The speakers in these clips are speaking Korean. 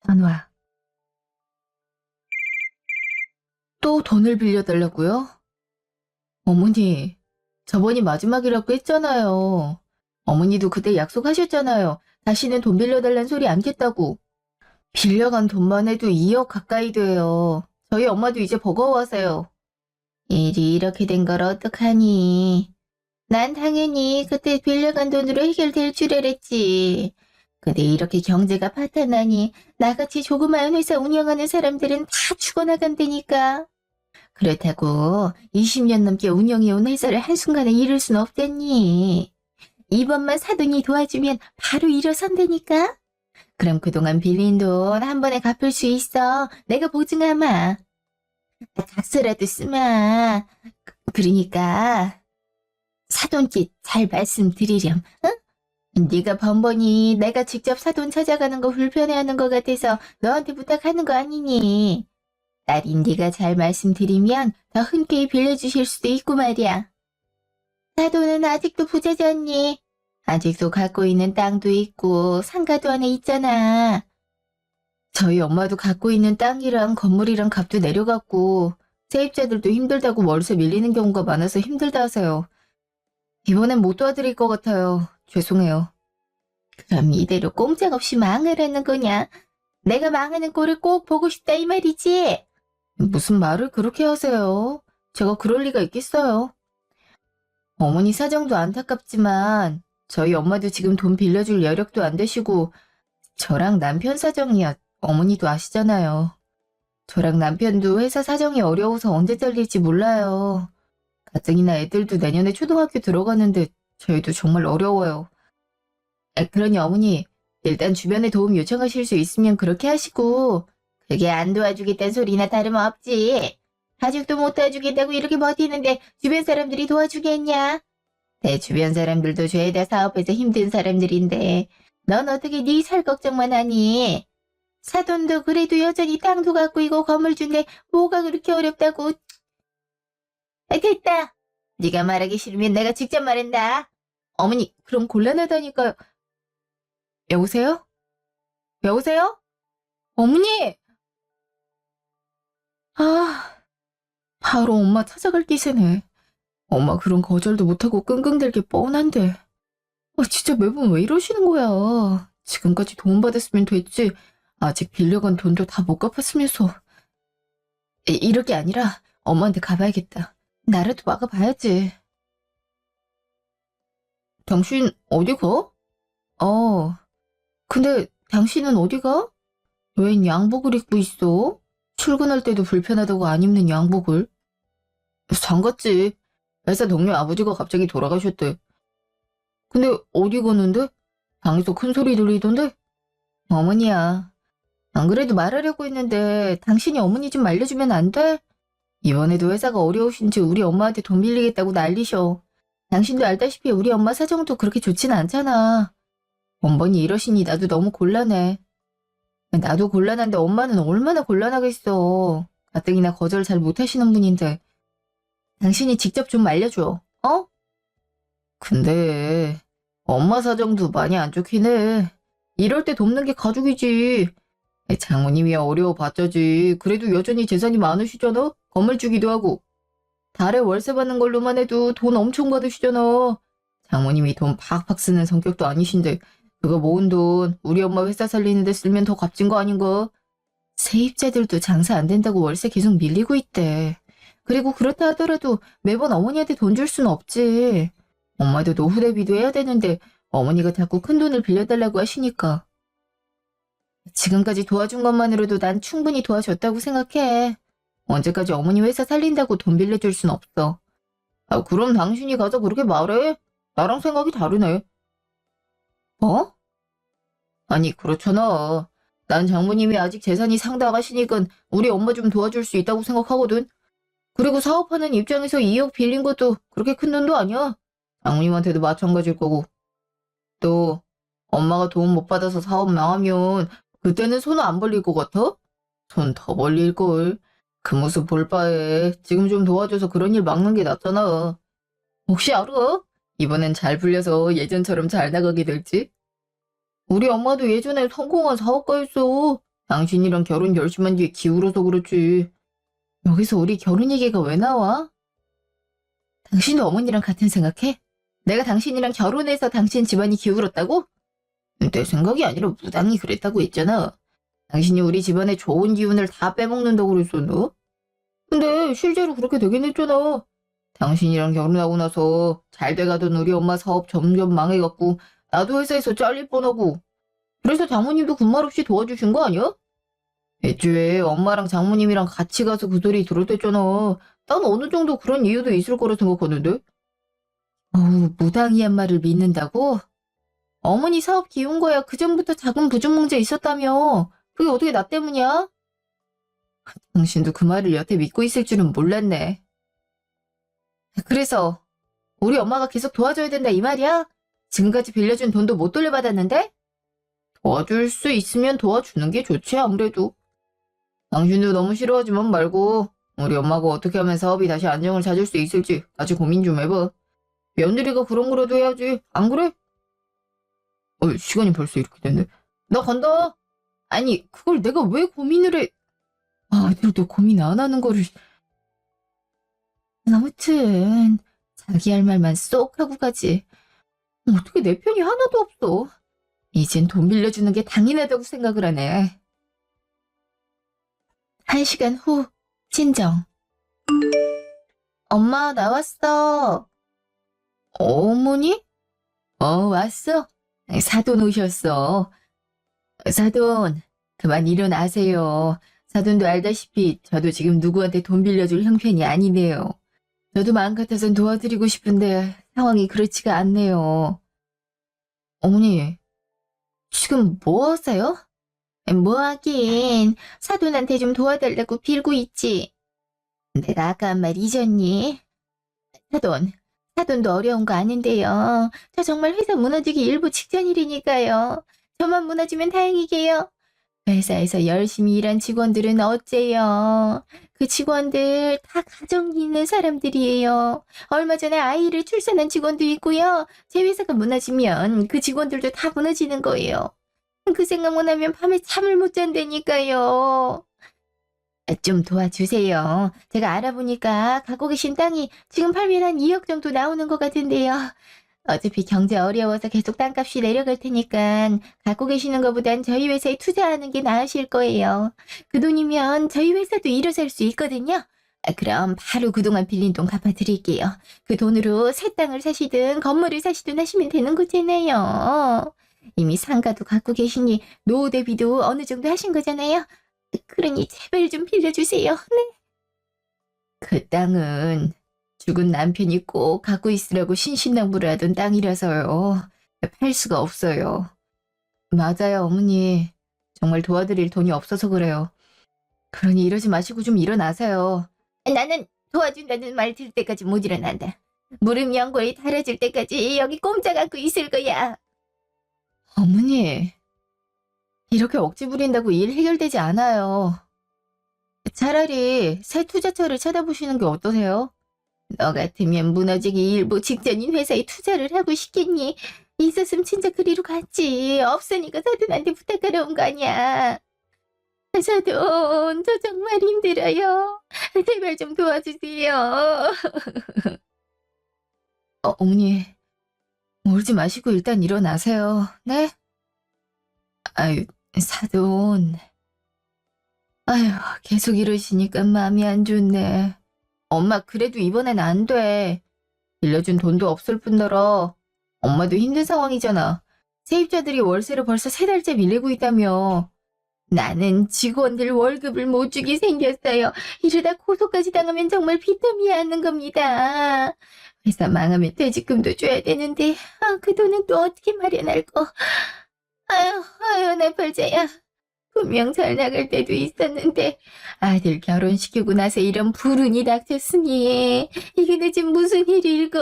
안 와. 또 돈을 빌려달라고요? 어머니, 저번이 마지막이라고 했잖아요. 어머니도 그때 약속하셨잖아요. 다시는 돈 빌려달란 소리 안 겠다고. 빌려간 돈만 해도 2억 가까이 돼요. 저희 엄마도 이제 버거워하세요. 일이 이렇게 된 걸 어떡하니? 난 당연히 그때 빌려간 돈으로 해결될 줄 알았지. 근데 이렇게 경제가 파탄나니 나같이 조그마한 회사 운영하는 사람들은 다 죽어나간다니까. 그렇다고 20년 넘게 운영해온 회사를 한순간에 잃을 순 없댔니. 이번만 사돈이 도와주면 바로 일어선다니까. 그럼 그동안 빌린 돈 한 번에 갚을 수 있어. 내가 보증하마. 각서라도 쓰마. 그러니까 사돈께 잘 말씀드리렴. 응? 네가 번번이 내가 직접 사돈 찾아가는 거 불편해하는 것 같아서 너한테 부탁하는 거 아니니. 딸이 네가 잘 말씀드리면 더 흔쾌히 빌려주실 수도 있고 말이야. 사돈은 아직도 부자잖니. 아직도 갖고 있는 땅도 있고 상가도 하나 있잖아. 저희 엄마도 갖고 있는 땅이랑 건물이랑 값도 내려갔고 세입자들도 힘들다고 월세 밀리는 경우가 많아서 힘들다 하세요. 이번엔 못 도와드릴 것 같아요. 죄송해요. 그럼 이대로 꼼짝없이 망하라는 거냐? 내가 망하는 꼴을 꼭 보고 싶다 이 말이지? 무슨 말을 그렇게 하세요? 제가 그럴 리가 있겠어요. 어머니 사정도 안타깝지만 저희 엄마도 지금 돈 빌려줄 여력도 안 되시고 저랑 남편 사정이야 어머니도 아시잖아요. 저랑 남편도 회사 사정이 어려워서 언제 잘릴지 몰라요. 가정이나 애들도 내년에 초등학교 들어가는데 저희도 정말 어려워요. 그러니 어머니 일단 주변에 도움 요청하실 수 있으면 그렇게 하시고 그게 안 도와주겠다는 소리나 다름없지. 아직도 못 도와주겠다고 이렇게 버티는데 주변 사람들이 도와주겠냐? 내 주변 사람들도 죄다 사업해서 힘든 사람들인데 넌 어떻게 네 살 걱정만 하니? 사돈도 그래도 여전히 땅도 갖고 있고 건물주인데 뭐가 그렇게 어렵다고. 됐다. 네가 말하기 싫으면 내가 직접 말한다. 어머니 그럼 곤란하다니까요. 여보세요? 여보세요? 어머니! 아, 바로 엄마 찾아갈 기세네. 엄마 그런 거절도 못하고 끙끙댈 게 뻔한데. 진짜 매번 왜 이러시는 거야. 지금까지 도움받았으면 됐지. 아직 빌려간 돈도 다 못 갚았으면서. 이럴 게 아니라 엄마한테 가봐야겠다. 나라도 막아봐야지. 당신 어디 가? 근데 당신은 어디 가? 웬 양복을 입고 있어? 출근할 때도 불편하다고 안 입는 양복을. 장갔지. 회사 동료 아버지가 갑자기 돌아가셨대. 근데 어디 가는데? 방에서 큰 소리 들리던데? 어머니야. 안 그래도 말하려고 했는데 당신이 어머니 좀 알려주면 안 돼? 이번에도 회사가 어려우신지 우리 엄마한테 돈 빌리겠다고 난리셔. 당신도 알다시피 우리 엄마 사정도 그렇게 좋진 않잖아. 번번이 이러시니 나도 너무 곤란해. 나도 곤란한데 엄마는 얼마나 곤란하겠어. 가뜩이나 거절 잘 못하시는 분인데. 당신이 직접 좀 알려줘. 어? 근데 엄마 사정도 많이 안 좋긴 해. 이럴 때 돕는 게 가족이지. 장모님이 어려워봤자지. 그래도 여전히 재산이 많으시잖아. 건물 주기도 하고. 달에 월세 받는 걸로만 해도 돈 엄청 받으시잖아. 장모님이 돈 팍팍 쓰는 성격도 아니신데 그거 모은 돈 우리 엄마 회사 살리는데 쓰면 더 값진 거 아닌가? 세입자들도 장사 안 된다고 월세 계속 밀리고 있대. 그리고 그렇다 하더라도 매번 어머니한테 돈 줄 수는 없지. 엄마도 노후 대비도 해야 되는데 어머니가 자꾸 큰 돈을 빌려달라고 하시니까. 지금까지 도와준 것만으로도 난 충분히 도와줬다고 생각해. 언제까지 어머니 회사 살린다고 돈 빌려줄 순 없어. 그럼 당신이 가서 그렇게 말해? 나랑 생각이 다르네. 어? 아니 그렇잖아. 난 장모님이 아직 재산이 상당하시니까 우리 엄마 좀 도와줄 수 있다고 생각하거든. 그리고 사업하는 입장에서 2억 빌린 것도 그렇게 큰 돈도 아니야. 장모님한테도 마찬가지일 거고. 또 엄마가 도움 못 받아서 사업 망하면 그때는 손 안 벌릴 것 같아? 손 더 벌릴걸. 그 모습 볼 바에 지금 좀 도와줘서 그런 일 막는 게 낫잖아. 혹시 알아? 이번엔 잘 풀려서 예전처럼 잘 나가게 될지? 우리 엄마도 예전에 성공한 사업가였어. 당신이랑 결혼 결심한 뒤에 기울어서 그렇지. 여기서 우리 결혼 얘기가 왜 나와? 당신도 어머니랑 같은 생각해? 내가 당신이랑 결혼해서 당신 집안이 기울었다고? 내 생각이 아니라 무당이 그랬다고 했잖아. 당신이 우리 집안의 좋은 기운을 다 빼먹는다고 그랬어, 너? 근데 실제로 그렇게 되긴 했잖아. 당신이랑 결혼하고 나서 잘 돼가던 우리 엄마 사업 점점 망해갖고 나도 회사에서 잘릴 뻔하고 그래서 장모님도 군말 없이 도와주신 거 아니야? 애초에 엄마랑 장모님이랑 같이 가서 그 소리 들었댔잖아. 난 어느 정도 그런 이유도 있을 거라 생각하는데. 어우, 무당이한 말을 믿는다고? 어머니 사업 기운 거야. 그전부터 작은 부정 문제 있었다며. 그게 어떻게 나 때문이야? 당신도 그 말을 여태 믿고 있을 줄은 몰랐네. 그래서 우리 엄마가 계속 도와줘야 된다 이 말이야? 지금까지 빌려준 돈도 못 돌려받았는데? 도와줄 수 있으면 도와주는 게 좋지 아무래도. 당신도 너무 싫어하지만 말고 우리 엄마가 어떻게 하면 사업이 다시 안정을 찾을 수 있을지 같이 고민 좀 해봐. 며느리가 그런 거라도 해야지. 안 그래? 시간이 벌써 이렇게 됐네. 나 간다. 아니 그걸 내가 왜 고민을 해. 애들도 고민 안 하는 거를. 아무튼 자기 할 말만 쏙 하고 가지. 어떻게 내 편이 하나도 없어. 이젠 돈 빌려주는 게 당연하다고 생각을 하네. 1시간 후 친정. 엄마 나왔어. 어머니? 왔어. 사돈 오셨어. 사돈 그만 일어나세요. 사돈도 알다시피 저도 지금 누구한테 돈 빌려줄 형편이 아니네요. 저도 마음 같아선 도와드리고 싶은데 상황이 그렇지가 않네요. 어머니 지금 뭐 하세요? 뭐 하긴 사돈한테 좀 도와달라고 빌고 있지. 내가 아까 한 말 잊었니? 사돈도 어려운 거 아는데요. 저 정말 회사 무너지기 일보 직전이라니까요. 저만 무너지면 다행이게요. 회사에서 열심히 일한 직원들은 어째요? 그 직원들 다 가정이 있는 사람들이에요. 얼마 전에 아이를 출산한 직원도 있고요. 제 회사가 무너지면 그 직원들도 다 무너지는 거예요. 그 생각만 하면 밤에 잠을 못 잔다니까요. 좀 도와주세요. 제가 알아보니까 갖고 계신 땅이 지금 팔면 한 2억 정도 나오는 것 같은데요. 어차피 경제 어려워서 계속 땅값이 내려갈 테니까 갖고 계시는 것보단 저희 회사에 투자하는 게 나으실 거예요. 그 돈이면 저희 회사도 일어설 수 있거든요. 그럼 바로 그동안 빌린 돈 갚아드릴게요. 그 돈으로 새 땅을 사시든 건물을 사시든 하시면 되는 거잖아요. 이미 상가도 갖고 계시니 노후 대비도 어느 정도 하신 거잖아요. 그러니 제발 좀 빌려주세요. 네. 그 땅은 죽은 남편이 꼭 갖고 있으라고 신신당부를 하던 땅이라서요. 팔 수가 없어요. 맞아요, 어머니. 정말 도와드릴 돈이 없어서 그래요. 그러니 이러지 마시고 좀 일어나세요. 나는 도와준다는 말 들 때까지 못 일어난다. 무릎 연골이 닳아질 때까지 여기 꼼짝 않고 있을 거야. 어머니, 이렇게 억지 부린다고 일 해결되지 않아요. 차라리 새 투자처를 찾아보시는 게 어떠세요? 너 같으면 무너지기 일보 직전인 회사에 투자를 하고 싶겠니? 있었으면 진짜 그리로 갔지. 없으니까 사돈한테 부탁하러 온 거 아니야. 사돈, 저 정말 힘들어요. 제발 좀 도와주세요. 어머니, 울지 마시고 일단 일어나세요. 네? 아유, 사돈. 아유, 계속 이러시니까 마음이 안 좋네. 엄마, 그래도 이번엔 안 돼. 빌려준 돈도 없을 뿐더러 엄마도 힘든 상황이잖아. 세입자들이 월세를 벌써 3달째 밀리고 있다며. 나는 직원들 월급을 못 주게 생겼어요. 이러다 고소까지 당하면 정말 비참해야 하는 겁니다. 회사 망하면 퇴직금도 줘야 되는데 그 돈은 또 어떻게 마련할 거. 아유, 내 팔자야. 분명 잘 나갈 때도 있었는데 아들 결혼시키고 나서 이런 불운이 닥쳤으니 이게 대체 무슨 일일고.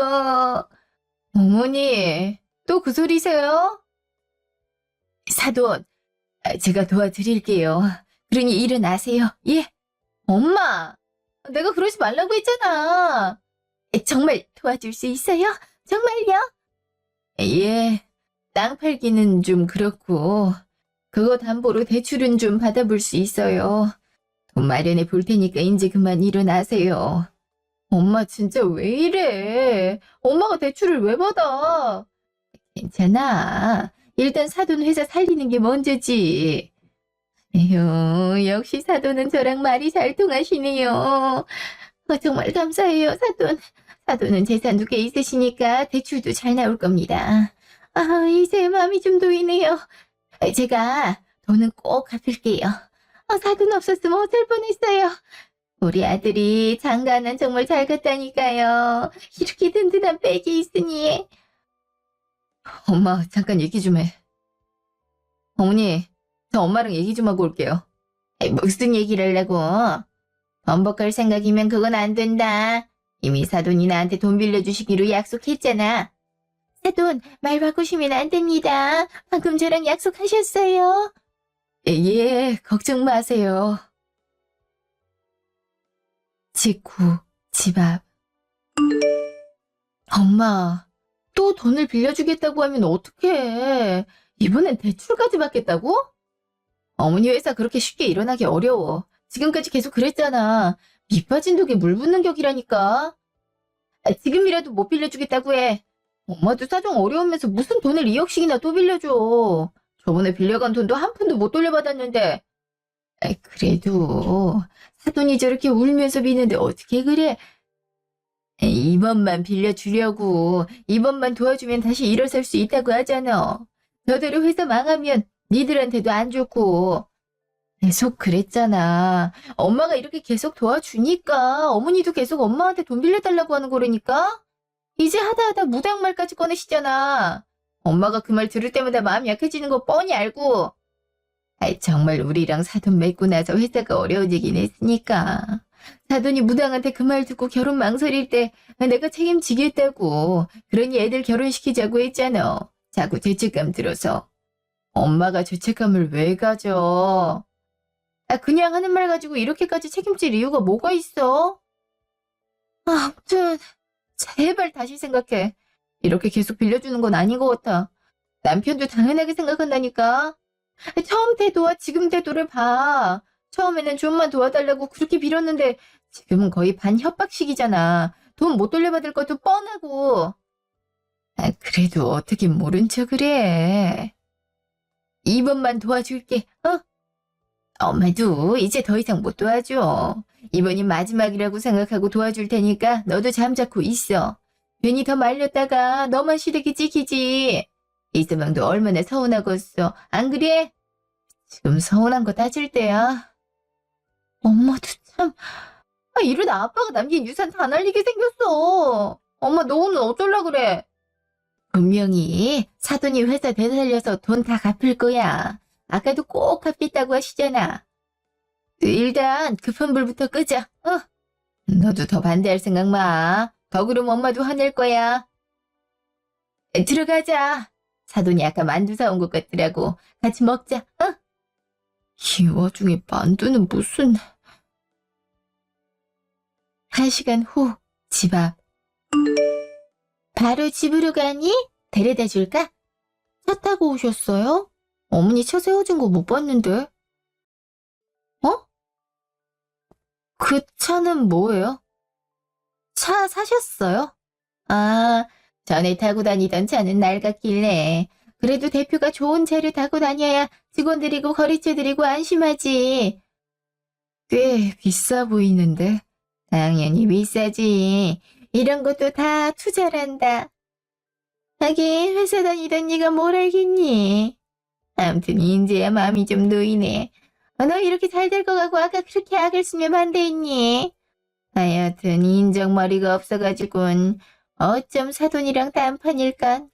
어머니, 또 그 소리세요? 사돈, 제가 도와드릴게요. 그러니 일어나세요. 예? 엄마, 내가 그러지 말라고 했잖아. 정말 도와줄 수 있어요? 정말요? 예, 땅 팔기는 좀 그렇고 그거 담보로 대출은 좀 받아볼 수 있어요. 돈 마련해 볼 테니까 이제 그만 일어나세요. 엄마 진짜 왜 이래? 엄마가 대출을 왜 받아? 괜찮아. 일단 사돈 회사 살리는 게 먼저지. 에휴, 역시 사돈은 저랑 말이 잘 통하시네요. 정말 감사해요, 사돈. 사돈은 재산도 꽤 있으시니까 대출도 잘 나올 겁니다. 이제 마음이 좀 놓이네요. 제가 돈은 꼭 갚을게요. 사돈 없었으면 어쩔 뻔했어요. 우리 아들이 장가는 정말 잘 갔다니까요. 이렇게 든든한 백이 있으니. 엄마, 잠깐 얘기 좀 해. 어머니, 저 엄마랑 얘기 좀 하고 올게요. 무슨 얘기를 하려고? 번복할 생각이면 그건 안 된다. 이미 사돈이 나한테 돈 빌려주시기로 약속했잖아. 사돈, 말 바꾸시면 안 됩니다. 방금 저랑 약속하셨어요. 예, 걱정 마세요. 직후, 집 앞. 엄마, 또 돈을 빌려주겠다고 하면 어떡해. 이번엔 대출까지 받겠다고? 어머니 회사 그렇게 쉽게 일어나기 어려워. 지금까지 계속 그랬잖아. 밑 빠진 독에 물 붓는 격이라니까. 지금이라도 못 빌려주겠다고 해. 엄마도 사정 어려우면서 무슨 돈을 2억씩이나 또 빌려줘. 저번에 빌려간 돈도 한 푼도 못 돌려받았는데. 그래도 사돈이 저렇게 울면서 비는데 어떻게 그래? 이번만 빌려주려고. 이번만 도와주면 다시 일어설 수 있다고 하잖아. 저대로 회사 망하면 니들한테도 안 좋고. 계속 그랬잖아. 엄마가 이렇게 계속 도와주니까 어머니도 계속 엄마한테 돈 빌려달라고 하는 거라니까? 이제 하다 무당말까지 꺼내시잖아. 엄마가 그 말 들을 때마다 마음 약해지는 거 뻔히 알고. 정말 우리랑 사돈 맺고 나서 회사가 어려워지긴 했으니까. 사돈이 무당한테 그 말 듣고 결혼 망설일 때 내가 책임지겠다고. 그러니 애들 결혼시키자고 했잖아. 자꾸 죄책감 들어서. 엄마가 죄책감을 왜 가져? 그냥 하는 말 가지고 이렇게까지 책임질 이유가 뭐가 있어? 아무튼 제발 다시 생각해. 이렇게 계속 빌려주는 건 아닌 것 같아. 남편도 당연하게 생각한다니까. 처음 태도와 지금 태도를 봐. 처음에는 좀만 도와달라고 그렇게 빌었는데 지금은 거의 반협박식이잖아. 돈 못 돌려받을 것도 뻔하고. 그래도 어떻게 모른 척을 해. 이번만 도와줄게. 엄마도 이제 더 이상 못 도와줘. 이번이 마지막이라고 생각하고 도와줄 테니까 너도 잠자코 있어. 괜히 더 말렸다가 너만 시래기 찍히지. 이서방도 얼마나 서운하겠어. 안 그래? 지금 서운한 거 따질 때야. 엄마도 참. 이러다 아빠가 남긴 유산 다 날리게 생겼어. 엄마 너 오늘 어쩌려 그래? 분명히 사돈이 회사 되살려서 돈 다 갚을 거야. 아까도 꼭 갚겠다고 하시잖아. 일단 급한 불부터 끄자. 너도 더 반대할 생각 마. 더 그러면 엄마도 화낼 거야. 들어가자. 사돈이 아까 만두 사온 것 같더라고. 같이 먹자. 이 와중에 만두는 무슨... 1시간 후 집 앞. 바로 집으로 가니? 데려다 줄까? 차 타고 오셨어요? 어머니 차 세워진 거 못 봤는데. 그 차는 뭐예요? 차 사셨어요? 전에 타고 다니던 차는 낡았길래. 그래도 대표가 좋은 차를 타고 다녀야 직원들이고 거래처들이고 안심하지. 꽤 비싸 보이는데. 당연히 비싸지. 이런 것도 다 투자란다. 하긴 회사 다니던 네가 뭘 알겠니? 아무튼 이제야 마음이 좀 놓이네. 너 이렇게 잘 될 거 같고 아까 그렇게 악을 쓰며 반대했니? 하여튼 인정머리가 없어가지고는 어쩜 사돈이랑 딴판일까?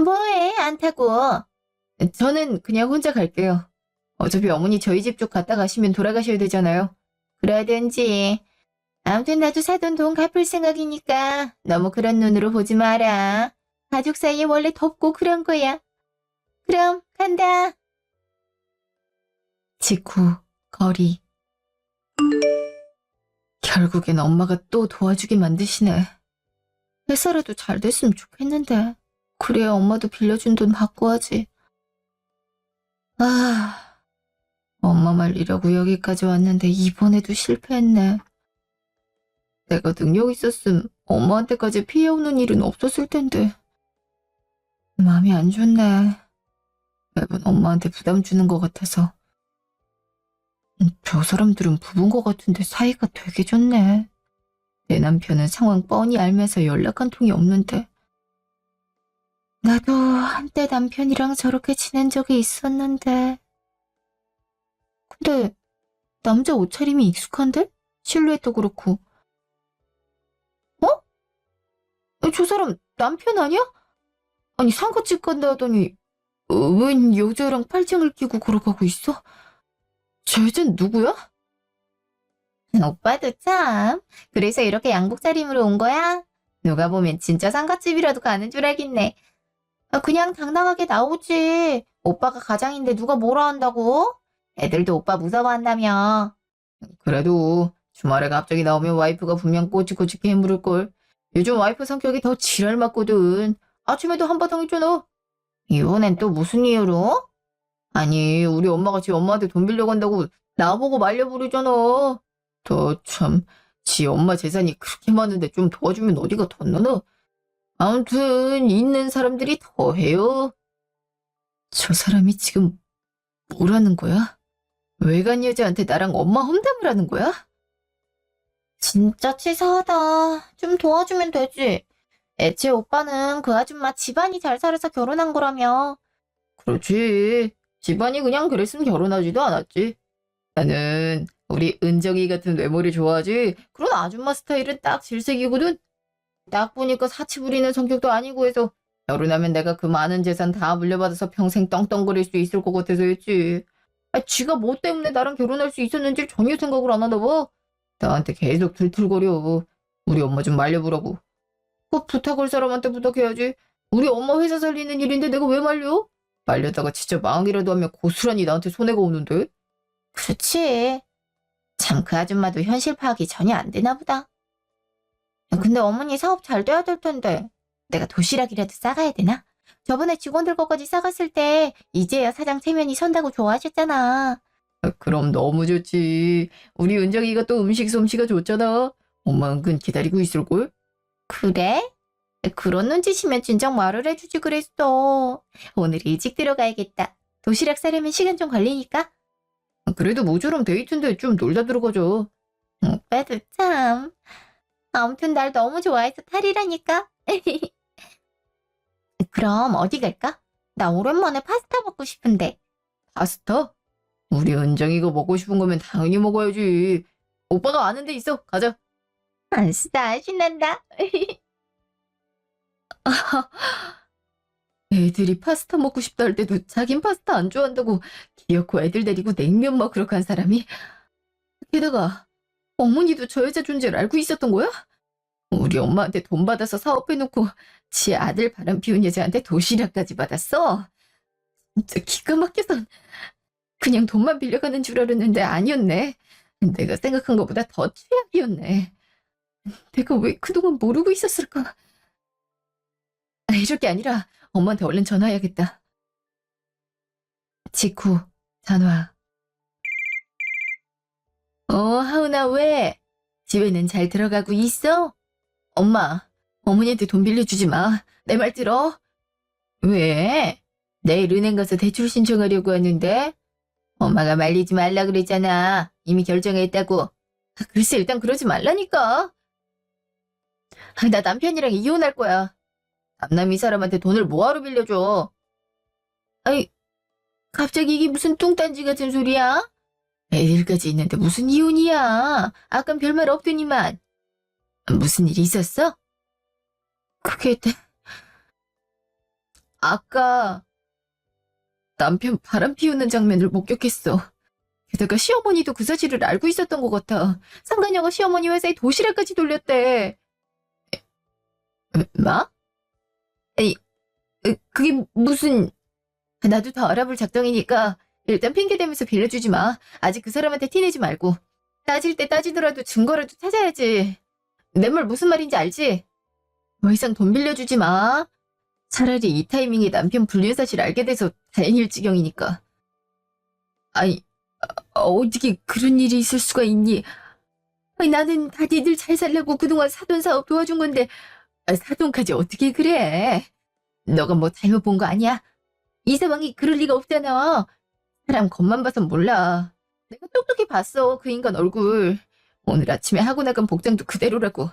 뭐해 안 타고? 저는 그냥 혼자 갈게요. 어차피 어머니 저희 집 쪽 갔다 가시면 돌아가셔야 되잖아요. 그러든지. 아무튼 나도 사돈 돈 갚을 생각이니까 너무 그런 눈으로 보지 마라. 가족 사이에 원래 덥고 그런 거야. 그럼 간다. 직후 거리. 결국엔 엄마가 또 도와주게 만드시네. 회사라도 잘 됐으면 좋겠는데. 그래야 엄마도 빌려준 돈 받고 하지. 아, 엄마 말리려고 여기까지 왔는데 이번에도 실패했네. 내가 능력 있었음 엄마한테까지 피해오는 일은 없었을 텐데. 마음이 안 좋네. 매번 엄마한테 부담 주는 것 같아서. 저 사람들은 부부인 것 같은데 사이가 되게 좋네. 내 남편은 상황 뻔히 알면서 연락 한 통이 없는데. 나도 한때 남편이랑 저렇게 지낸 적이 있었는데. 근데 남자 옷차림이 익숙한데? 실루엣도 그렇고. 저 사람 남편 아니야? 아니 상가집 간다 하더니 웬 여자랑 팔짱을 끼고 걸어가고 있어? 저 여잔 누구야? 오빠도 참. 그래서 이렇게 양복 차림으로 온 거야? 누가 보면 진짜 상가집이라도 가는 줄 알겠네. 그냥 당당하게 나오지. 오빠가 가장인데 누가 뭐라 한다고? 애들도 오빠 무서워한다며. 그래도 주말에 갑자기 나오면 와이프가 분명 꼬치꼬치 깨물을걸. 요즘 와이프 성격이 더 지랄 맞거든. 아침에도 한바탕 했잖아. 이번엔 또 무슨 이유로? 아니 우리 엄마가 지 엄마한테 돈 빌려고 한다고 나보고 말려 부르잖아. 더 참, 지 엄마 재산이 그렇게 많은데 좀 도와주면 어디가 덧나나? 아무튼 있는 사람들이 더 해요. 저 사람이 지금 뭐라는 거야? 외간 여자한테 나랑 엄마 험담을 하는 거야? 진짜 치사하다. 좀 도와주면 되지. 애초에 오빠는 그 아줌마 집안이 잘 살아서 결혼한 거라며. 그렇지. 집안이 그냥 그랬으면 결혼하지도 않았지. 나는 우리 은정이 같은 외모를 좋아하지. 그런 아줌마 스타일은 딱 질색이거든. 딱 보니까 사치 부리는 성격도 아니고 해서 결혼하면 내가 그 많은 재산 다 물려받아서 평생 떵떵거릴 수 있을 것 같아서였지. 지가 뭐 때문에 나랑 결혼할 수 있었는지 전혀 생각을 안 하나 봐. 나한테 계속 툴툴거려. 우리 엄마 좀 말려보라고. 그 부탁할 사람한테 부탁해야지. 우리 엄마 회사 살리는 일인데 내가 왜 말려? 말렸다가 진짜 망이라도 하면 고스란히 나한테 손해가 오는데? 그렇지. 참 그 아줌마도 현실 파악이 전혀 안 되나 보다. 근데 어머니 사업 잘 돼야 될 텐데 내가 도시락이라도 싸가야 되나? 저번에 직원들 거까지 싸갔을 때 이제야 사장 체면이 선다고 좋아하셨잖아. 그럼 너무 좋지. 우리 은정이가 또 음식 솜씨가 좋잖아. 엄마 은근 기다리고 있을걸? 그래? 그런 눈치시면 진작 말을 해주지 그랬어. 오늘 일찍 들어가야겠다. 도시락 싸려면 시간 좀 걸리니까. 그래도 모처럼 데이트인데 좀 놀다 들어가죠. 오빠도 참. 아무튼 날 너무 좋아해서 탈이라니까. 그럼 어디 갈까? 나 오랜만에 파스타 먹고 싶은데. 파스타? 우리 은정이가 먹고 싶은 거면 당연히 먹어야지. 오빠가 아는 데 있어. 가자. 아싸, 신난다. 애들이 파스타 먹고 싶다 할 때도 자긴 파스타 안 좋아한다고 기어코 애들 데리고 냉면 먹으러 간 사람이. 게다가 어머니도 저 여자 존재를 알고 있었던 거야? 우리 엄마한테 돈 받아서 사업해놓고 지 아들 바람 피운 여자한테 도시락까지 받았어? 진짜 기가 막혀서 그냥 돈만 빌려가는 줄 알았는데 아니었네. 내가 생각한 것보다 더 최악이었네. 내가 왜 그동안 모르고 있었을까? 이럴 게 아니라 엄마한테 얼른 전화해야겠다. 직후 전화. 하은아 왜? 집에는 잘 들어가고 있어? 엄마, 어머니한테 돈 빌려주지 마. 내 말 들어? 왜? 내일 은행 가서 대출 신청하려고 하는데? 엄마가 말리지 말라 그랬잖아. 이미 결정했다고. 글쎄 일단 그러지 말라니까. 나 남편이랑 이혼할 거야. 남남이 사람한테 돈을 뭐하러 빌려줘? 아이, 갑자기 이게 무슨 뚱딴지 같은 소리야? 애들까지 있는데 무슨 이혼이야? 아깐 별말 없더니만. 무슨 일 있었어? 그게 아까 남편 바람 피우는 장면을 목격했어. 게다가 시어머니도 그 사실을 알고 있었던 것 같아. 상간녀가 시어머니 회사에 도시락까지 돌렸대. 뭐? 에이, 그게 무슨... 나도 다 알아볼 작정이니까 일단 핑계대면서 빌려주지 마. 아직 그 사람한테 티내지 말고. 따질 때 따지더라도 증거라도 찾아야지. 내 말 무슨 말인지 알지? 더 이상 돈 빌려주지 마. 차라리 이 타이밍에 남편 불륜 사실 알게 돼서 다행일 지경이니까. 아니, 어떻게 그런 일이 있을 수가 있니? 아니, 나는 다 니들 잘 살려고 그동안 사돈 사업 도와준 건데, 사돈까지 어떻게 그래? 너가 뭐 잘못 본 거 아니야? 이 상황이 그럴 리가 없잖아. 사람 겉만 봐선 몰라. 내가 똑똑히 봤어, 그 인간 얼굴. 오늘 아침에 하고 나간 복장도 그대로라고.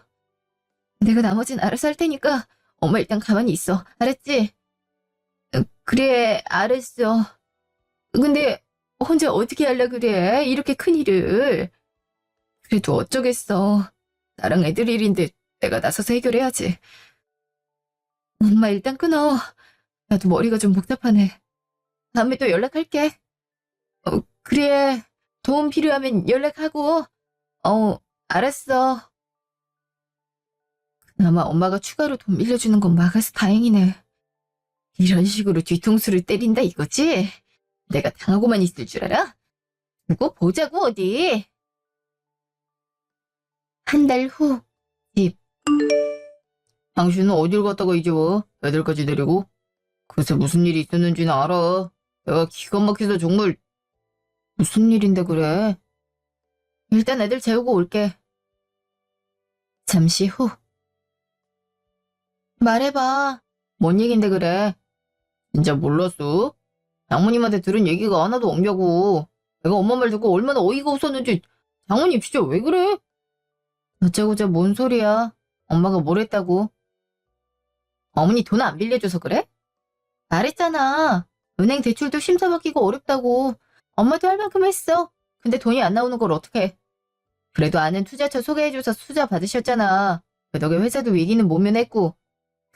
내가 나머진 알아서 할 테니까 엄마 일단 가만히 있어. 알았지? 그래, 알았어. 근데 혼자 어떻게 하려 그래? 이렇게 큰 일을. 그래도 어쩌겠어. 나랑 애들 일인데 내가 나서서 해결해야지. 엄마 일단 끊어. 나도 머리가 좀 복잡하네. 다음에 또 연락할게. 그래. 도움 필요하면 연락하고. 알았어. 그나마 엄마가 추가로 돈 빌려주는 건 막아서 다행이네. 이런 식으로 뒤통수를 때린다 이거지? 내가 당하고만 있을 줄 알아? 두고 보자고 어디. 한 달 후. 집. 당신은 어딜 갔다가 이제 와? 애들까지 데리고? 글쎄 무슨 일이 있었는지는 알아. 내가 기가 막혀서 정말. 무슨 일인데 그래? 일단 애들 재우고 올게. 잠시 후. 말해봐. 뭔 얘긴데 그래? 진짜 몰랐어? 장모님한테 들은 얘기가 하나도 없냐고. 내가 엄마 말 듣고 얼마나 어이가 없었는지. 장모님 진짜 왜 그래? 어쩌고저 뭔 소리야. 엄마가 뭘 했다고. 어머니 돈 안 빌려줘서 그래? 말했잖아. 은행 대출도 심사받기가 어렵다고. 엄마도 할 만큼 했어. 근데 돈이 안 나오는 걸 어떡해. 그래도 아는 투자처 소개해줘서 투자 받으셨잖아. 그 덕에 회사도 위기는 모면했고.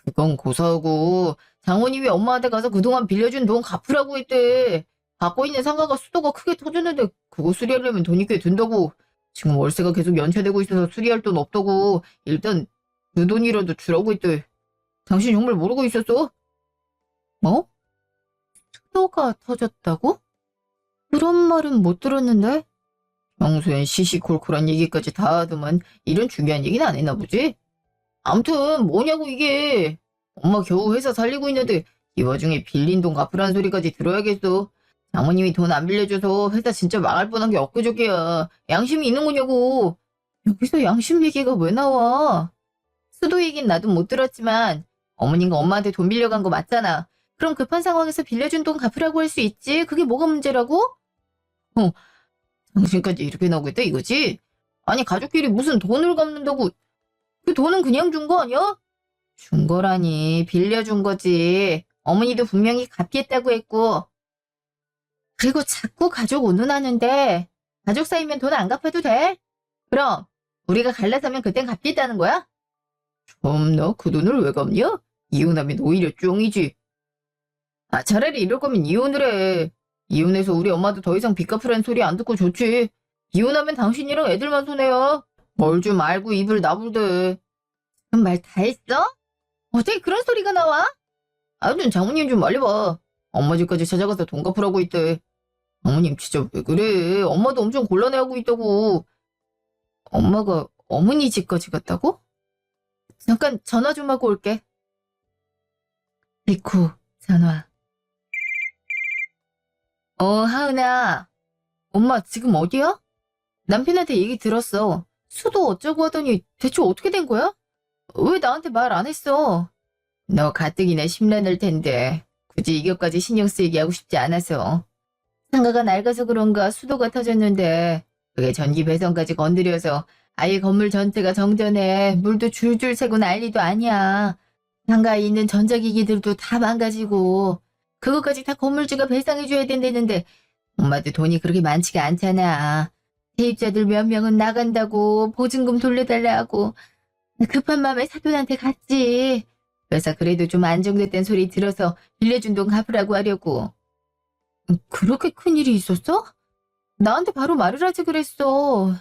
그건 고사하고 장모님이 엄마한테 가서 그동안 빌려준 돈 갚으라고 했대. 갖고 있는 상가가 수도가 크게 터졌는데 그거 수리하려면 돈이 꽤 든다고. 지금 월세가 계속 연체되고 있어서 수리할 돈 없다고. 일단 그 돈이라도 주라고 했대. 당신 정말 모르고 있었어? 뭐? 수도가 터졌다고? 그런 말은 못 들었는데? 평소엔 시시콜콜한 얘기까지 다 하더만 이런 중요한 얘기는 안 했나 보지? 암튼 뭐냐고 이게. 엄마 겨우 회사 살리고 있는데 이 와중에 빌린 돈 갚으라는 소리까지 들어야겠어. 장모님이 돈 안 빌려줘서 회사 진짜 망할 뻔한 게 엊그저께야. 양심이 있는 거냐고. 여기서 양심 얘기가 왜 나와? 수도 얘긴 나도 못 들었지만 어머님과 엄마한테 돈 빌려간 거 맞잖아. 그럼 급한 상황에서 빌려준 돈 갚으라고 할 수 있지. 그게 뭐가 문제라고? 당신까지 이렇게 나오겠다 이거지? 아니 가족끼리 무슨 돈을 갚는다고. 그 돈은 그냥 준 거 아니야? 준 거라니 빌려준 거지. 어머니도 분명히 갚겠다고 했고. 그리고 자꾸 가족 운운하는데 가족 사이면 돈 안 갚아도 돼? 그럼 우리가 갈라서면 그땐 갚겠다는 거야? 참나 그 돈을 왜 갚냐? 이혼하면 오히려 쫑이지. 차라리 이럴 거면 이혼을 해. 이혼해서 우리 엄마도 더 이상 빚 갚으라는 소리 안 듣고 좋지. 이혼하면 당신이랑 애들만 손해야. 뭘 좀 알고 입을 나불대. 그럼 말 다 했어? 어떻게 그런 소리가 나와? 아무튼 장모님 좀 말려봐. 엄마 집까지 찾아가서 돈 갚으라고 했대. 어머님 진짜 왜 그래? 엄마도 엄청 곤란해하고 있다고. 엄마가 어머니 집까지 갔다고? 잠깐 전화 좀 하고 올게. 직후 전화. 하은아. 엄마 지금 어디야? 남편한테 얘기 들었어. 수도 어쩌고 하더니 대체 어떻게 된 거야? 왜 나한테 말 안 했어? 너 가뜩이나 심란할 텐데 굳이 이것까지 신경 쓰이게 하고 싶지 않아서. 상가가 낡아서 그런가 수도가 터졌는데 그게 전기 배선까지 건드려서 아예 건물 전체가 정전해. 물도 줄줄 새고 난리도 아니야. 상가에 있는 전자기기들도 다 망가지고 그것까지 다 건물주가 배상해줘야 된다는데 엄마도 돈이 그렇게 많지가 않잖아. 세입자들 몇 명은 나간다고 보증금 돌려달라고. 급한 마음에 사돈한테 갔지. 회사 그래도 좀 안정됐다는 소리 들어서 빌려준 돈 갚으라고 하려고. 그렇게 큰일이 있었어? 나한테 바로 말을 하지 그랬어.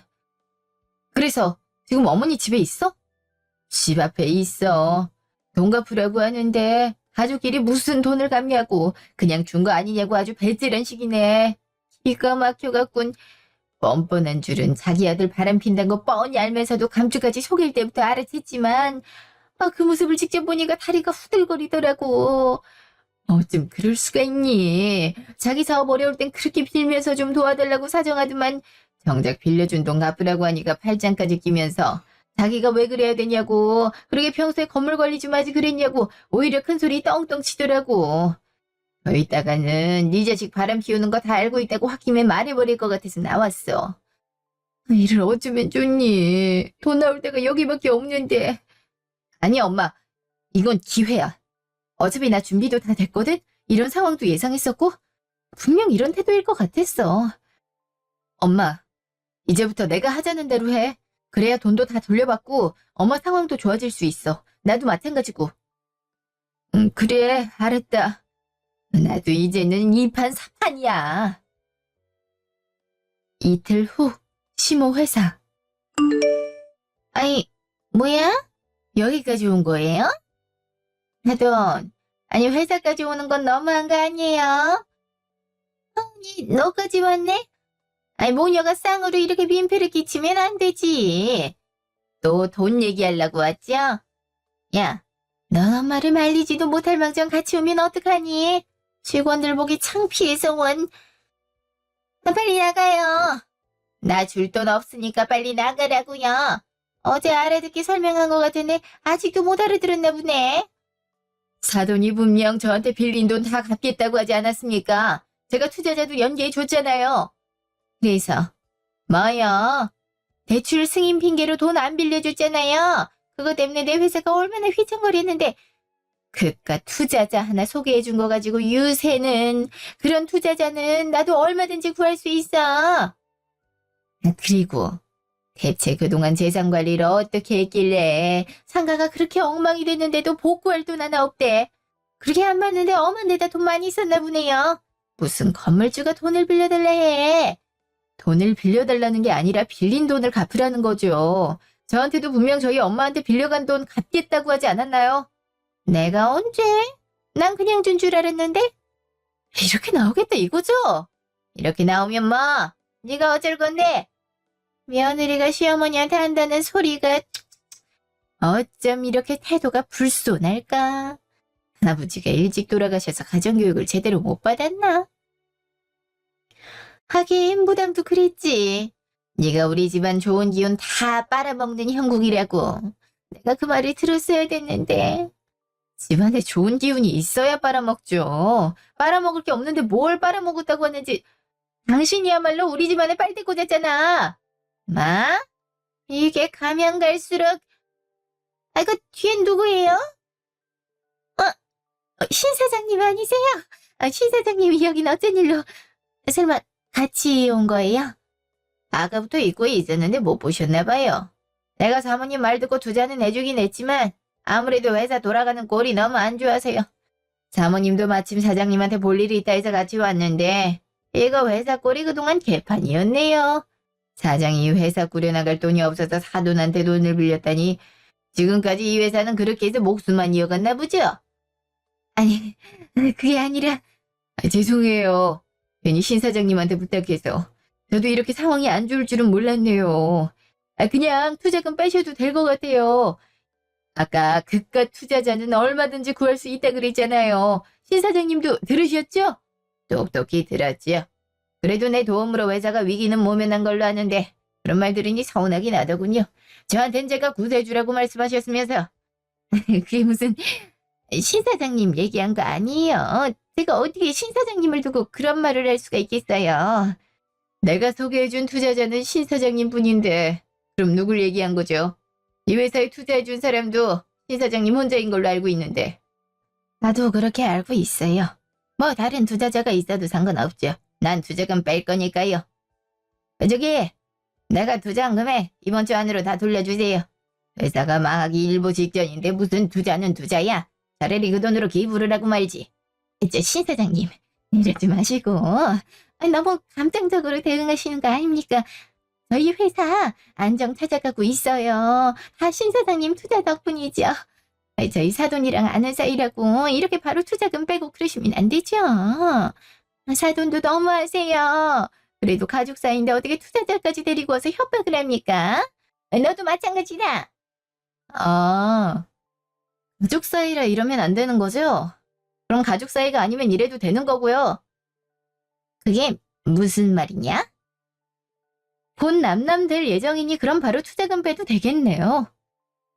그래서 지금 어머니 집에 있어? 집 앞에 있어. 돈 갚으라고 하는데 가족끼리 무슨 돈을 갚냐고. 그냥 준 거 아니냐고 아주 배째란 식이네. 기가 막혀갖군. 뻔뻔한 줄은 자기 아들 바람핀다는 거 뻔히 알면서도 감쪽같이 속일 때부터 알아챘지만 그 모습을 직접 보니까 다리가 후들거리더라고. 어쩜 그럴 수가 있니? 자기 사업 어려울 땐 그렇게 빌면서 좀 도와달라고 사정하더만 정작 빌려준 돈 갚으라고 하니까 팔짱까지 끼면서 자기가 왜 그래야 되냐고, 그러게 평소에 건물 관리 좀 하지 그랬냐고 오히려 큰 소리 떵떵 치더라고. 더 있다가는 네 자식 바람 피우는 거 다 알고 있다고 홧김에 말해버릴 것 같아서 나왔어. 일을 어쩌면 좋니? 돈 나올 데가 여기밖에 없는데. 아니 엄마, 이건 기회야. 어차피 나 준비도 다 됐거든? 이런 상황도 예상했었고 분명 이런 태도일 것 같았어. 엄마, 이제부터 내가 하자는 대로 해. 그래야 돈도 다 돌려받고 엄마 상황도 좋아질 수 있어. 나도 마찬가지고. 그래, 알았다. 나도 이제는 2판 4판이야. 이틀 후, 시모 회사. 아니, 뭐야? 여기까지 온 거예요? 하던, 아니 회사까지 오는 건 너무한 거 아니에요? 언니, 너까지 왔네? 아니 모녀가 쌍으로 이렇게 민폐를 끼치면 안 되지. 또 돈 얘기하려고 왔죠? 야, 넌 엄마를 말리지도 못할 망정 같이 오면 어떡하니? 직원들 보기 창피해서 원. 빨리 나가요. 나 줄 돈 없으니까 빨리 나가라고요. 어제 알아듣게 설명한 것 같은데 아직도 못 알아들었나 보네. 사돈이 분명 저한테 빌린 돈 다 갚겠다고 하지 않았습니까? 제가 투자자도 연계해 줬잖아요. 그래서 뭐요? 대출 승인 핑계로 돈 안 빌려줬잖아요. 그거 때문에 내 회사가 얼마나 휘청거리는데 그깟 투자자 하나 소개해 준 거 가지고 유세는 그런 투자자는 나도 얼마든지 구할 수 있어. 그리고 대체 그동안 재산 관리를 어떻게 했길래 상가가 그렇게 엉망이 됐는데도 복구할 돈 하나 없대. 그렇게 안 받는데 엄한 데다 돈 많이 썼나 보네요. 무슨 건물주가 돈을 빌려달라 해. 돈을 빌려달라는 게 아니라 빌린 돈을 갚으라는 거죠. 저한테도 분명 저희 엄마한테 빌려간 돈 갚겠다고 하지 않았나요? 내가 언제? 난 그냥 준 줄 알았는데? 이렇게 나오겠다 이거죠? 이렇게 나오면 뭐? 네가 어쩔 건데? 며느리가 시어머니한테 한다는 소리가 어쩜 이렇게 태도가 불손할까? 아버지가 일찍 돌아가셔서 가정교육을 제대로 못 받았나? 하긴 무당도 그랬지. 네가 우리 집안 좋은 기운 다 빨아먹는 형국이라고. 내가 그 말을 들었어야 됐는데. 집안에 좋은 기운이 있어야 빨아먹죠. 빨아먹을 게 없는데 뭘 빨아먹었다고 하는지. 당신이야말로 우리 집안에 빨대 꽂았잖아. 마? 이게 가면 갈수록. 그 뒤엔 누구예요? 신 사장님 아니세요? 신 사장님이 여긴 어쩐 일로? 설마 같이 온 거예요? 아까부터 잊고 있었는데 못 보셨나 봐요. 내가 사모님 말 듣고 투자는 해주긴 했지만 아무래도 회사 돌아가는 꼴이 너무 안 좋아서요. 사모님도 마침 사장님한테 볼 일이 있다 해서 같이 왔는데 이거 회사 꼴이 그동안 개판이었네요. 사장이 회사 꾸려나갈 돈이 없어서 사돈한테 돈을 빌렸다니 지금까지 이 회사는 그렇게 해서 목숨만 이어갔나 보죠? 아니, 그게 아니라. 죄송해요. 괜히 신 사장님한테 부탁해서. 저도 이렇게 상황이 안 좋을 줄은 몰랐네요. 그냥 투자금 빼셔도 될 것 같아요. 아까 그깟 투자자는 얼마든지 구할 수 있다 그랬잖아요. 신 사장님도 들으셨죠? 똑똑히 들었죠. 그래도 내 도움으로 회사가 위기는 모면한 걸로 아는데 그런 말 들으니 서운하긴 하더군요. 저한텐 제가 구세주라고 말씀하셨으면서. 그게 무슨 신 사장님 얘기한 거 아니에요. 제가 어떻게 신 사장님을 두고 그런 말을 할 수가 있겠어요. 내가 소개해준 투자자는 신 사장님 뿐인데 그럼 누굴 얘기한 거죠? 이 회사에 투자해준 사람도 신 사장님 혼자인 걸로 알고 있는데. 나도 그렇게 알고 있어요. 뭐 다른 투자자가 있어도 상관없죠. 난 투자금 뺄 거니까요. 저기 내가 투자한 금액 이번 주 안으로 다 돌려주세요. 회사가 망하기 일보 직전인데 무슨 투자는 투자야. 차라리 그 돈으로 기부를 하고 말지. 신 사장님 이러지 마시고 너무 감정적으로 대응하시는 거 아닙니까? 저희 회사 안정 찾아가고 있어요. 다 신 사장님 투자 덕분이죠. 저희 사돈이랑 아는 사이라고 이렇게 바로 투자금 빼고 그러시면 안 되죠. 사돈도 너무하세요. 그래도 가족 사이인데 어떻게 투자자까지 데리고 와서 협박을 합니까? 너도 마찬가지다. 가족 사이라 이러면 안 되는 거죠? 그럼 가족 사이가 아니면 이래도 되는 거고요. 그게 무슨 말이냐? 곧 남남 될 예정이니 그럼 바로 투자금 빼도 되겠네요.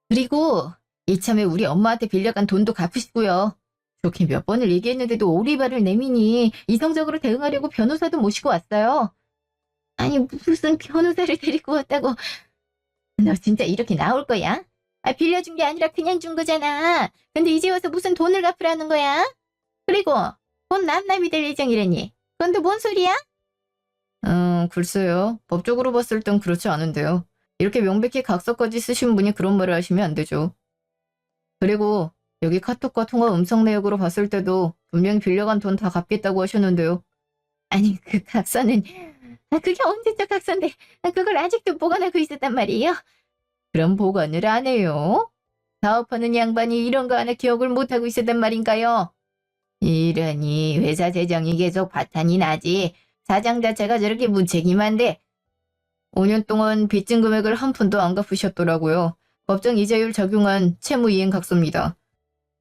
그리고 이참에 우리 엄마한테 빌려간 돈도 갚으시고요. 좋게 몇 번을 얘기했는데도 오리발을 내미니 이성적으로 대응하려고 변호사도 모시고 왔어요. 아니 무슨 변호사를 데리고 왔다고. 너 진짜 이렇게 나올 거야? 빌려준 게 아니라 그냥 준 거잖아. 근데 이제 와서 무슨 돈을 갚으라는 거야? 그리고 곧 남남이 될 예정이라니. 그건 또 뭔 소리야? 글쎄요. 법적으로 봤을 땐 그렇지 않은데요. 이렇게 명백히 각서까지 쓰신 분이 그런 말을 하시면 안 되죠. 그리고 여기 카톡과 통화 음성 내역으로 봤을 때도 분명히 빌려간 돈 다 갚겠다고 하셨는데요. 아니 그 각서는 그게 언제적 각서인데 그걸 아직도 보관하고 있었단 말이에요? 그럼 보관을 안 해요? 사업하는 양반이 이런 거 하나 기억을 못하고 있었단 말인가요? 이러니 회사 재정이 계속 파탄이 나지. 사장 자체가 저렇게 무책임한데 5년 동안 빚진 금액을 한 푼도 안 갚으셨더라고요. 법정 이자율 적용한 채무이행 각서입니다.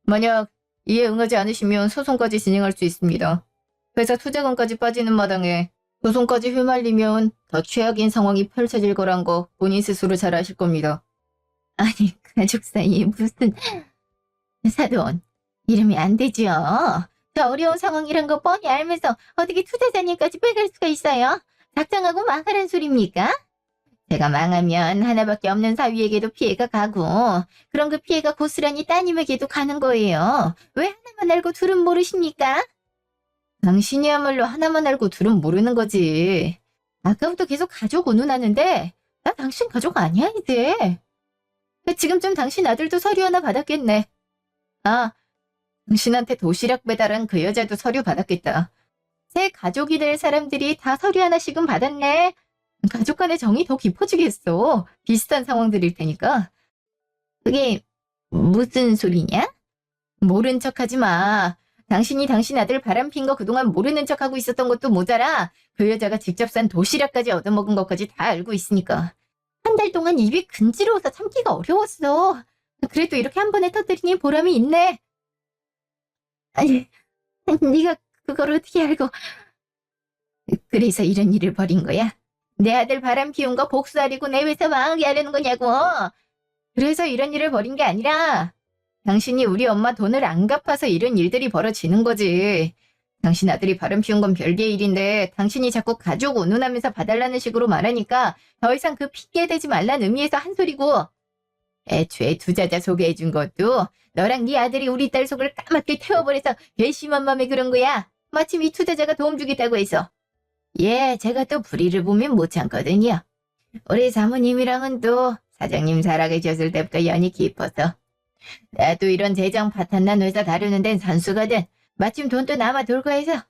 만약 이에 응하지 않으시면 소송까지 진행할 수 있습니다. 회사 투자금까지 빠지는 마당에 소송까지 휘말리면 더 최악인 상황이 펼쳐질 거란 거 본인 스스로 잘 아실 겁니다. 아니 가족 사이에 무슨 사돈 이러면 안 되죠. 저 어려운 상황이란 거 뻔히 알면서 어떻게 투자자님까지 빼갈 수가 있어요? 작정하고 망하란 소리입니까? 제가 망하면 하나밖에 없는 사위에게도 피해가 가고 그럼 그 피해가 고스란히 따님에게도 가는 거예요. 왜 하나만 알고 둘은 모르십니까? 당신이야말로 하나만 알고 둘은 모르는 거지. 아까부터 계속 가족 운운하는데 나 당신 가족 아니야 이제. 지금쯤 당신 아들도 서류 하나 받았겠네. 당신한테 도시락 배달한 그 여자도 서류 받았겠다. 새 가족이 될 사람들이 다 서류 하나씩은 받았네. 가족 간의 정이 더 깊어지겠어. 비슷한 상황들일 테니까. 그게 무슨 소리냐? 모른 척하지 마. 당신이 당신 아들 바람핀 거 그동안 모르는 척하고 있었던 것도 모자라 그 여자가 직접 산 도시락까지 얻어먹은 것까지 다 알고 있으니까. 한 달 동안 입이 근지러워서 참기가 어려웠어. 그래도 이렇게 한 번에 터뜨리니 보람이 있네. 아니, 네가 그걸 어떻게 알고. 그래서 이런 일을 벌인 거야? 내 아들 바람 피운 거 복수하려고 내 회사 망하게 하려는 거냐고. 그래서 이런 일을 벌인 게 아니라 당신이 우리 엄마 돈을 안 갚아서 이런 일들이 벌어지는 거지. 당신 아들이 바람 피운 건 별개의 일인데 당신이 자꾸 가족 운운하면서 봐달라는 식으로 말하니까 더 이상 그 핑계 대지 말란 의미에서 한 소리고. 애초에 투자자 소개해준 것도 너랑 네 아들이 우리 딸 속을 까맣게 태워버려서 괘씸한 맘에 그런 거야. 마침 이 투자자가 도움 주겠다고 해서. 제가 또 불의를 보면 못 참거든요. 우리 사모님이랑은 또 사장님 살아계셨을 때부터 연이 깊어서. 나도 이런 재정 파탄난 회사 다루는 데는 선수거든. 마침 돈도 남아 돌고 해서.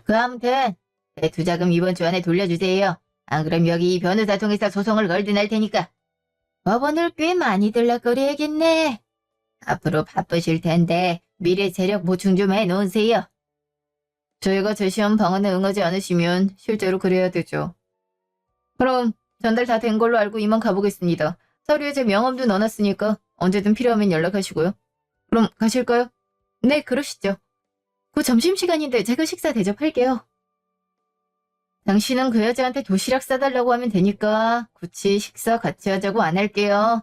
아무튼 내 투자금 이번 주 안에 돌려주세요. 안 그럼 여기 이 변호사 통해서 소송을 걸든 할 테니까. 법원을 꽤 많이 들락거려야겠네. 앞으로 바쁘실 텐데 미래 세력 보충 좀 해놓으세요. 저희가 제시한 방안에 응하지 않으시면 실제로 그래야 되죠. 그럼 전달 다 된 걸로 알고 이만 가보겠습니다. 서류에 제 명함도 넣어놨으니까 언제든 필요하면 연락하시고요. 그럼 가실까요? 네, 그러시죠. 곧 점심시간인데 제가 식사 대접할게요. 당신은 그 여자한테 도시락 싸달라고 하면 되니까 굳이 식사 같이 하자고 안 할게요.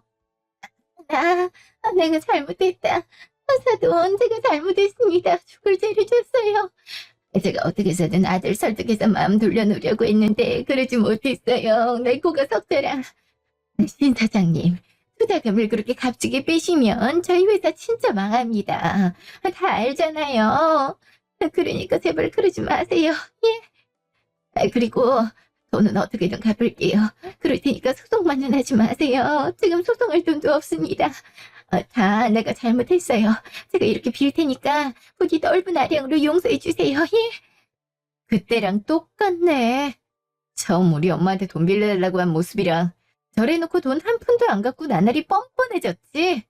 내가 잘못했다. 사돈, 제가 잘못했습니다. 죽을 죄를 졌어요. 제가 어떻게 해서든 아들 설득해서 마음 돌려놓으려고 했는데 그러지 못했어요. 내 코가 석자라. 신 사장님, 투자금을 그렇게 값지게 빼시면 저희 회사 진짜 망합니다. 다 알잖아요. 그러니까 제발 그러지 마세요. 그리고 돈은 어떻게든 갚을게요. 그럴 테니까 소송만은 하지 마세요. 지금 소송할 돈도 없습니다. 다 내가 잘못했어요. 제가 이렇게 빌 테니까 부디 넓은 아량으로 용서해 주세요. 그때랑 똑같네. 처음 우리 엄마한테 돈 빌려달라고 한 모습이랑 저래놓고 돈 한 푼도 안 갚고 나날이 뻔뻔해졌지.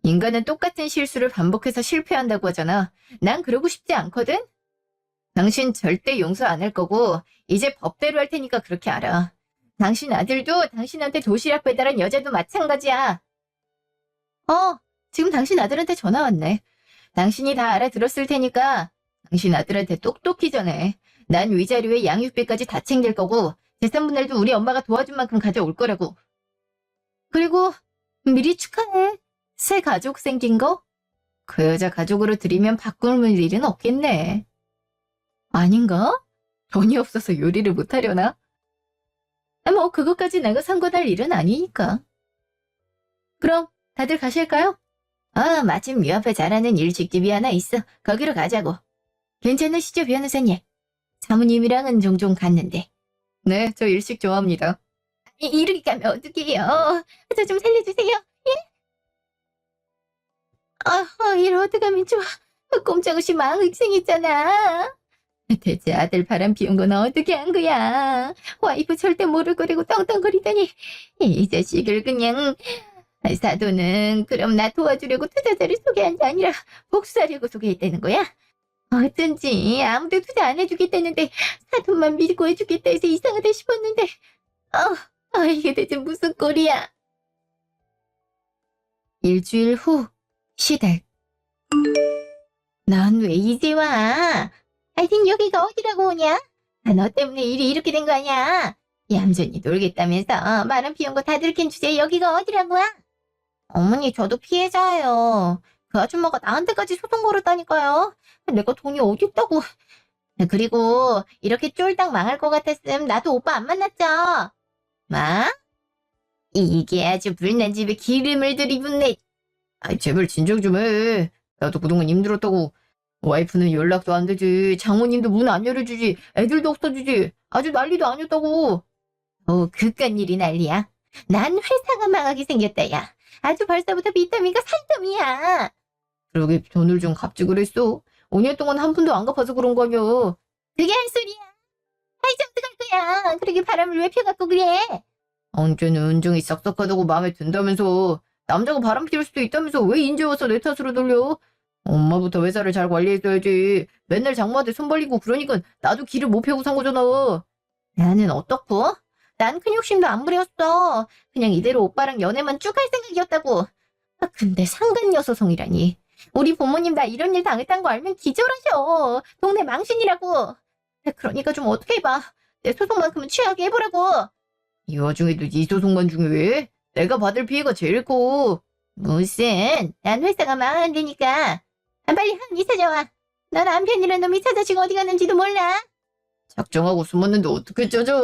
인간은 똑같은 실수를 반복해서 실패한다고 하잖아. 난 그러고 싶지 않거든. 당신 절대 용서 안 할 거고 이제 법대로 할 테니까 그렇게 알아. 당신 아들도 당신한테 도시락 배달한 여자도 마찬가지야. 지금 당신 아들한테 전화 왔네. 당신이 다 알아들었을 테니까 당신 아들한테 똑똑히 전해. 난 위자료에 양육비까지 다 챙길 거고 재산 분할도 우리 엄마가 도와준 만큼 가져올 거라고. 그리고 미리 축하해. 새 가족 생긴 거? 그 여자 가족으로 들이면 바꿀 일은 없겠네. 아닌가? 돈이 없어서 요리를 못하려나? 뭐 그것까지 내가 상관할 일은 아니니까. 그럼 다들 가실까요? 마침 요 앞에 잘하는 일식집이 하나 있어. 거기로 가자고. 괜찮으시죠, 변호사님? 사모님이랑은 종종 갔는데. 네, 저 일식 좋아합니다. 이렇게 가면 어떡해요? 저 좀 살려주세요. 예? 이를 어떡하면 좋아. 꼼짝없이 망의생했잖아. 대체 아들 바람 피운 건 어떻게 한 거야? 와이프 절대 모를 거라고 떵떵거리더니 이 자식을 그냥. 사도는 그럼 나 도와주려고 투자자를 소개한 게 아니라 복수하려고 소개했다는 거야? 어쩐지 아무도 투자 안 해주겠다는데 사돈만 믿고 해주겠다 해서 이상하다 싶었는데 이게 대체 무슨 꼴이야? 일주일 후 시댁. 넌 왜 이제 와? 하여튼 여기가 어디라고 오냐? 너 때문에 일이 이렇게 된 거 아니야? 얌전히 놀겠다면서 바람 피운 거 다 들킨 주제에 여기가 어디라고야? 어머니, 저도 피해자예요. 그 아줌마가 나한테까지 소송 걸었다니까요. 내가 돈이 어디 있다고. 그리고 이렇게 쫄딱 망할 것 같았음 나도 오빠 안 만났죠? 이게 아주 불난 집에 기름을 들이붓네. 제발 진정 좀 해. 나도 그동안 힘들었다고. 와이프는 연락도 안 되지. 장모님도 문 안 열어주지. 애들도 없어지지. 아주 난리도 아니었다고. 그깟 일이 난리야. 난 회사가 망하게 생겼다, 야. 아주 벌써부터 비타민가 산더미야. 그러게 돈을 좀 갚지 그랬어. 5년 동안 한 푼도 안 갚아서 그런 거 아니야. 그게 할 소리야. 아이 좀 어떡할 거야. 그러게 바람을 왜 펴갖고 그래. 언제는 은정이 싹싹하다고 마음에 든다면서. 남자가 바람 피울 수도 있다면서 왜 인제 와서 내 탓으로 돌려. 엄마부터 회사를 잘 관리했어야지. 맨날 장모한테 손 벌리고 그러니까 나도 길을 못 펴고 산 거잖아. 나는 어떻고? 난 큰 욕심도 안 부렸어. 그냥 이대로 오빠랑 연애만 쭉 할 생각이었다고. 근데 상간녀 소송이라니. 우리 부모님 나 이런 일 당했다는 거 알면 기절하셔. 동네 망신이라고. 그러니까 좀 어떻게 해봐. 내 소송만큼은 취하게 해보라고. 이 와중에도 네 소송만 중요해? 내가 받을 피해가 제일 커. 무슨, 난 회사가 망한다니까. 빨리 항의 찾아와. 너 남편이란 놈이 찾아지고 어디 갔는지도 몰라. 작정하고 숨었는데 어떻게 찾아.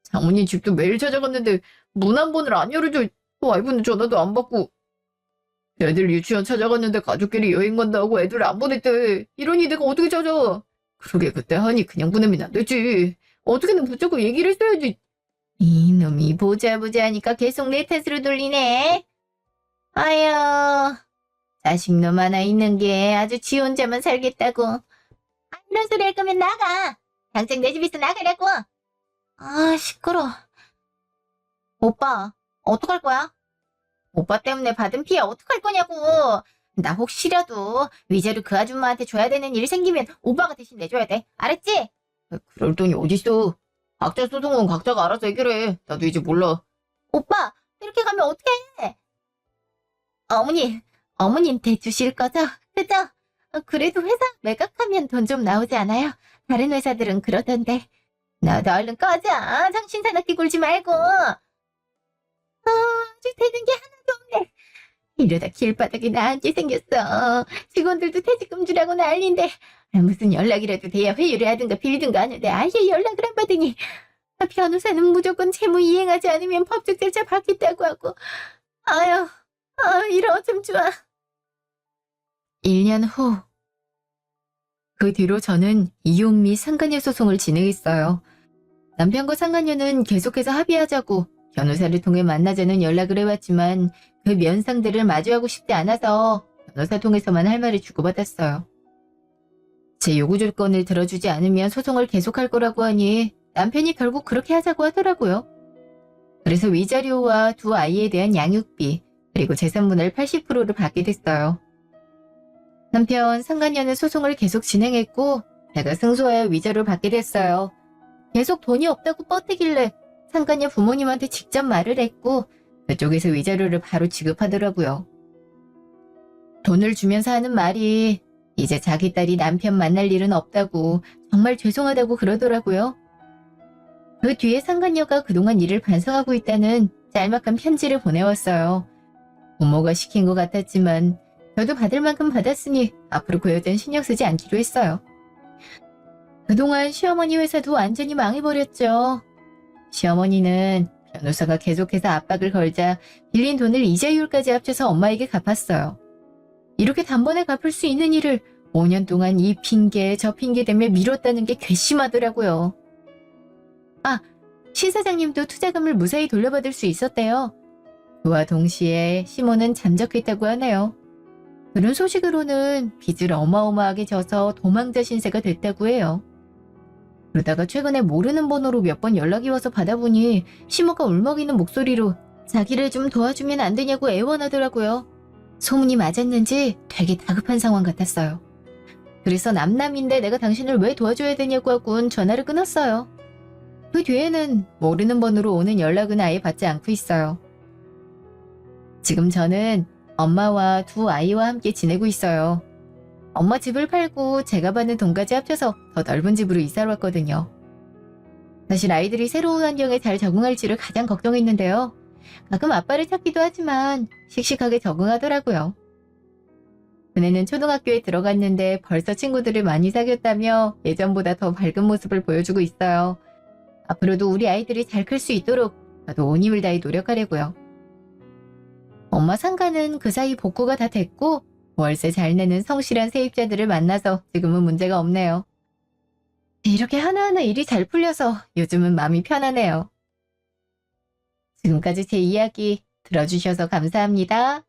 장모님 집도 매일 찾아갔는데 문 한 번을 안 열어줘. 와이프는 전화도 안 받고. 애들 유치원 찾아갔는데 가족끼리 여행 간다고 애들 안 보냈대. 이러니 내가 어떻게 찾아. 그러게 그때 하니 그냥 보내면 안 되지. 어떻게든 붙잡고 얘기를 했어야지. 이놈이 보자 하니까 계속 내 탓으로 돌리네. 아유, 자식놈 하나 있는 게 아주 지 혼자만 살겠다고. 이런 소리 할 거면 나가. 당장 내 집에서 나가라고. 시끄러. 오빠, 어떡할 거야? 오빠 때문에 받은 피해 어떡할 거냐고. 나 혹시라도 위자료 그 아줌마한테 줘야 되는 일 생기면 오빠가 대신 내줘야 돼. 알았지? 그럴 돈이 어딨어. 각자 소송은 각자가 알아서 해결해. 나도 이제 몰라. 오빠, 이렇게 가면 어떡해? 어머님한테 주실 거죠? 그죠? 그래도 회사 매각하면 돈 좀 나오지 않아요? 다른 회사들은 그러던데. 너도 얼른 꺼져. 정신 사납게 굴지 말고. 아주 되는 게 하나도 없네. 이러다 길바닥에 나앉게 생겼어. 직원들도 퇴직금 주라고 난리인데 무슨 연락이라도 돼야 회유를 하든가 빌든가 하는데 아예 연락을 안 받으니 변호사는 무조건 채무 이행하지 않으면 법적 절차 받겠다고 하고. 이러 좀 좋아. 1년 후. 그 뒤로 저는 이혼 및 상간녀 소송을 진행했어요. 남편과 상간녀는 계속해서 합의하자고 변호사를 통해 만나자는 연락을 해왔지만 그 면상들을 마주하고 싶지 않아서 변호사 통해서만 할 말을 주고받았어요. 제 요구 조건을 들어주지 않으면 소송을 계속할 거라고 하니 남편이 결국 그렇게 하자고 하더라고요. 그래서 위자료와 두 아이에 대한 양육비 그리고 재산분할 80%를 받게 됐어요. 한편 상간녀는 소송을 계속 진행했고 제가 승소하여 위자료를 받게 됐어요. 계속 돈이 없다고 뻗대길래 상간녀 부모님한테 직접 말을 했고 그쪽에서 위자료를 바로 지급하더라고요. 돈을 주면서 하는 말이 이제 자기 딸이 남편 만날 일은 없다고 정말 죄송하다고 그러더라고요. 그 뒤에 상간녀가 그동안 일을 반성하고 있다는 짤막한 편지를 보내왔어요. 부모가 시킨 것 같았지만 저도 받을 만큼 받았으니 앞으로 그 여자는 신경 쓰지 않기로 했어요. 그동안 시어머니 회사도 완전히 망해버렸죠. 시어머니는 변호사가 계속해서 압박을 걸자 빌린 돈을 이자율까지 합쳐서 엄마에게 갚았어요. 이렇게 단번에 갚을 수 있는 일을 5년 동안 이 핑계 저 핑계 대며 미뤘다는 게 괘씸하더라고요. 아, 신 사장님도 투자금을 무사히 돌려받을 수 있었대요. 그와 동시에 시모는 잠적했다고 하네요. 그런 소식으로는 빚을 어마어마하게 져서 도망자 신세가 됐다고 해요. 그러다가 최근에 모르는 번호로 몇 번 연락이 와서 받아보니 시모가 울먹이는 목소리로 자기를 좀 도와주면 안 되냐고 애원하더라고요. 소문이 맞았는지 되게 다급한 상황 같았어요. 그래서 남남인데 내가 당신을 왜 도와줘야 되냐고 하곤 전화를 끊었어요. 그 뒤에는 모르는 번호로 오는 연락은 아예 받지 않고 있어요. 지금 저는 엄마와 두 아이와 함께 지내고 있어요. 엄마 집을 팔고 제가 받는 돈까지 합쳐서 더 넓은 집으로 이사를 왔거든요. 사실 아이들이 새로운 환경에 잘 적응할지를 가장 걱정했는데요. 가끔 아빠를 찾기도 하지만 씩씩하게 적응하더라고요. 그네는 초등학교에 들어갔는데 벌써 친구들을 많이 사귀었다며 예전보다 더 밝은 모습을 보여주고 있어요. 앞으로도 우리 아이들이 잘 클 수 있도록 저도 온 힘을 다해 노력하려고요. 엄마 상가는 그 사이 복구가 다 됐고 월세 잘 내는 성실한 세입자들을 만나서 지금은 문제가 없네요. 이렇게 하나하나 일이 잘 풀려서 요즘은 마음이 편하네요. 지금까지 제 이야기 들어주셔서 감사합니다.